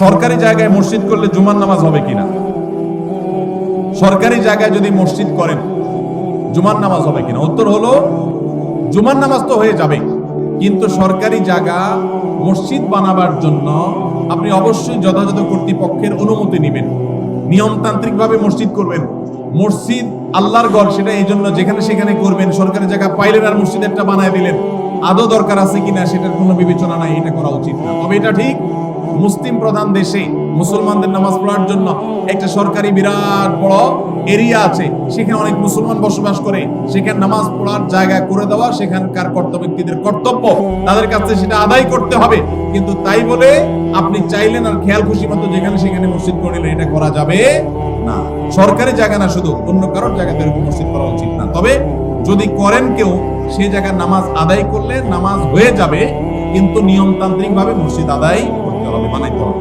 সরকারি জায়গায় মসজিদ করলে জুমার নামাজ হবে কিনা? সরকারি জায়গায় যদি মসজিদ করেন জুমার নামাজ হবে কিনা? উত্তর হলো জুমার নামাজ তো হয়ে যাবে, কিন্তু সরকারি জায়গা মসজিদ বানাবার জন্য আপনি অবশ্যই যথাযথ কর্তৃপক্ষের অনুমতি নেবেন, নিয়মতান্ত্রিক ভাবে মসজিদ করবেন। মসজিদ আল্লাহর ঘর, সেটা এই জন্য যেখানে সেখানে করবেন। সরকারি জায়গা পাইলেন আর মসজিদ একটা বানায় দিলেন, আদৌ দরকার আছে কিনা সেটার কোনো বিবেচনা নাই, এটা করা উচিত না। তবে এটা ঠিক, মুসলিম প্রধান দেশে মুসলমানদের নামাজ পড়ার জন্য একটা সরকারি বিরাট বড় এরিয়া আছে, সেখানে অনেক মুসলমান বসবাস করে, সেখানে নামাজ পড়ার জায়গা করে দেওয়া সেখানকার কর্তব্য ব্যক্তিদের কর্তব্য, তাদের কাছে সেটা আদায় করতে হবে। কিন্তু তাই বলে আপনি চাইলেন আর খেয়াল খুশি মতো যেখানে সেখানে মসজিদ করে নিলেন, এটা করা যাবে না। সরকারি জায়গা না, শুধু অন্য কারোর জায়গাতে এরকম মসজিদ করা উচিত না। তবে যদি করেন কেউ, সেই জায়গায় নামাজ আদায় করলে নামাজ হয়ে যাবে, কিন্তু নিয়মতান্ত্রিক ভাবে মসজিদ আদায় করতে হবে, বানাইতে হবে।